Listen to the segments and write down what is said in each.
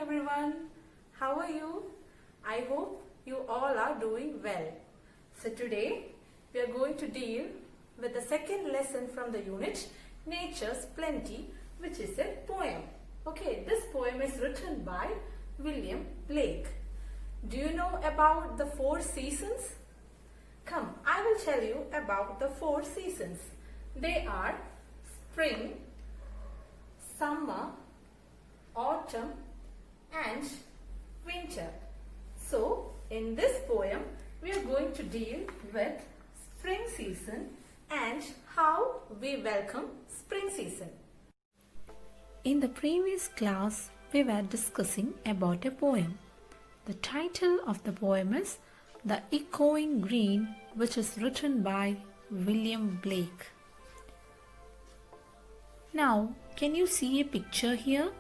everyone, how are you? I hope you all are doing well. So today we are going to deal with the second lesson from the unit Nature's Plenty, which is a poem. Okay, this poem is written by William Blake. Do you know about the 4 seasons? Come, I will tell you about the 4 seasons. They are spring, summer, autumn and winter. So in this poem we are going to deal with spring season and how we welcome spring season. In the previous class we were discussing about a poem. The title of the poem is The Echoing Green, which is written by William Blake. Now, can you see a picture here?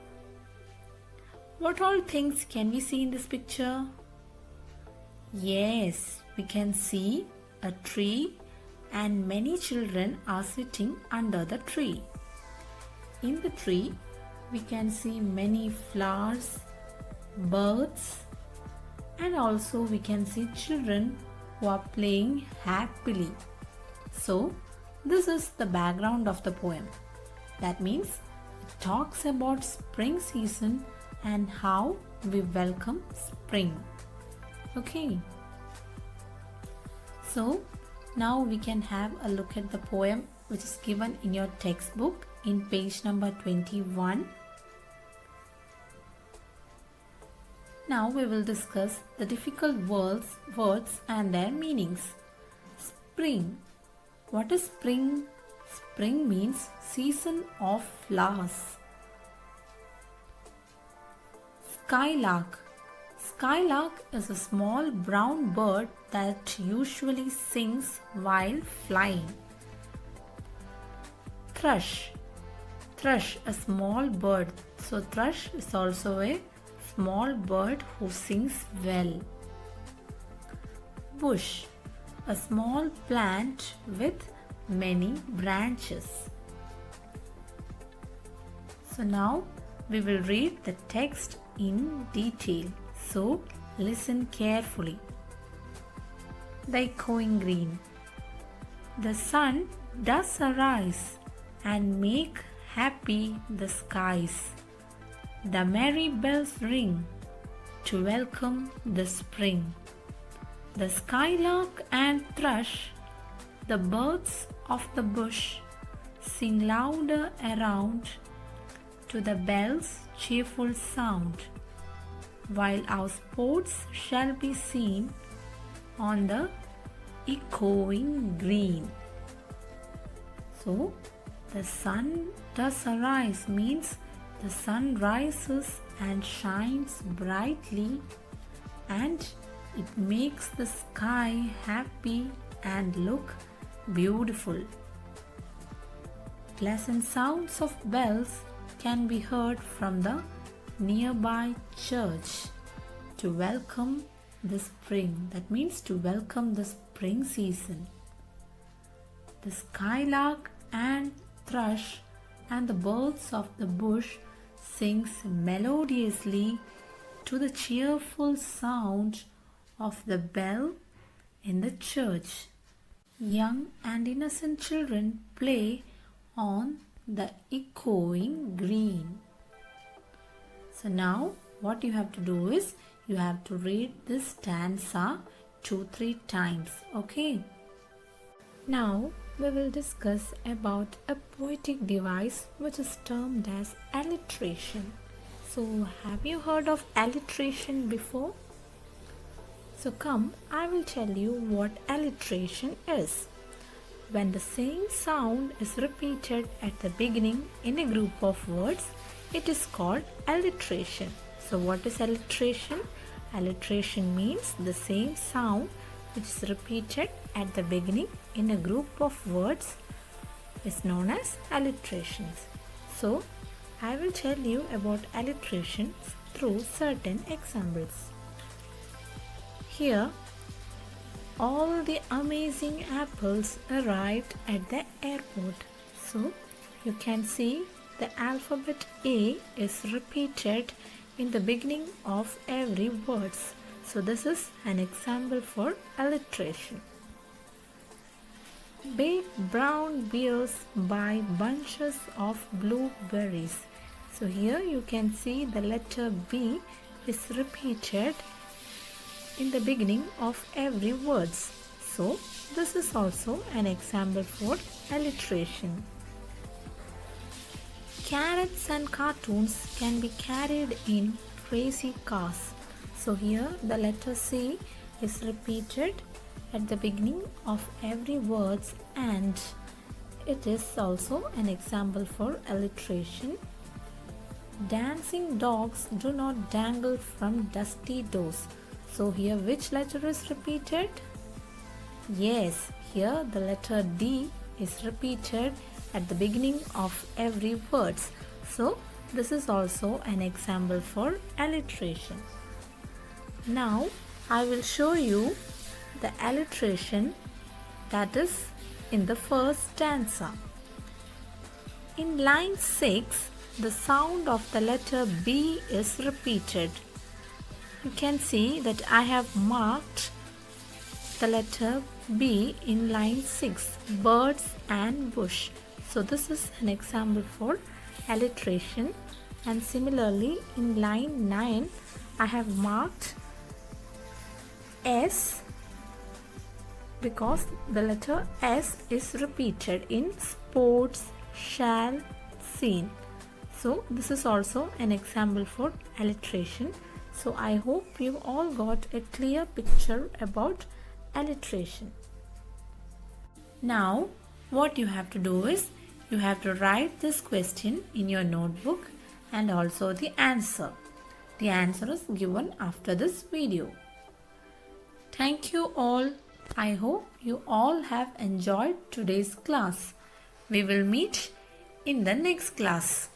What all things can we see in this picture? Yes, we can see a tree and many children are sitting under the tree. In the tree, we can see many flowers, birds, and also we can see children who are playing happily. So, this is the background of the poem. That means it talks about spring season and how we welcome spring. Okay. So now we can have a look at the poem which is given in your textbook in page number 21. Now we will discuss the difficult words and their meanings. Spring. What is spring? Spring means season of flowers. Skylark. Skylark is a small brown bird that usually sings while flying. Thrush. Thrush, a small bird. So thrush is also a small bird who sings well. Bush, a small plant with many branches. So now we will read the text in detail. So listen carefully. The echoing green. The sun does arise and make happy the skies. The merry bells ring to welcome the spring. The skylark and thrush, the birds of the bush, sing louder around to the bells' cheerful sound, while our sports shall be seen on the echoing green. So, the sun does arise means the sun rises and shines brightly and it makes the sky happy and look beautiful. Pleasant sounds of bells can be heard from the nearby church to welcome the spring. That means to welcome the spring season. The skylark and thrush and the birds of the bush sings melodiously to the cheerful sound of the bell in the church. Young and innocent children play on the echoing green. So now what you have to do is you have to read this stanza 2-3 times. Okay. Now we will discuss about a poetic device which is termed as alliteration. So have you heard of alliteration before? So come, I will tell you what alliteration is. When the same sound is repeated at the beginning in a group of words, it is called alliteration. So what is alliteration? Alliteration means the same sound which is repeated at the beginning in a group of words is known as alliterations. So I will tell you about alliterations through certain examples. Here, all the amazing apples arrived at the airport. So you can see the alphabet A is repeated in the beginning of every word. So this is an example for alliteration. Big brown bears by bunches of blueberries. So here you can see the letter B is repeated in the beginning of every word. So this is also an example for alliteration. Carrots and cartoons can be carried in crazy cars. So here the letter C is repeated at the beginning of every word, and it is also an example for alliteration. Dancing dogs do not dangle from dusty doors. So here which letter is repeated? Yes, here the letter D is repeated at the beginning of every word. So this is also an example for alliteration. Now I will show you the alliteration that is in the first stanza. In line 6, the sound of the letter B is repeated. You can see that I have marked the letter B in line 6, birds and bush. So this is an example for alliteration, and similarly in line 9 I have marked S because the letter S is repeated in sports, shall, seen. So this is also an example for alliteration. So I hope you all got a clear picture about alliteration. Now what you have to do is you have to write this question in your notebook and also the answer. The answer is given after this video. Thank you all. I hope you all have enjoyed today's class. We will meet in the next class.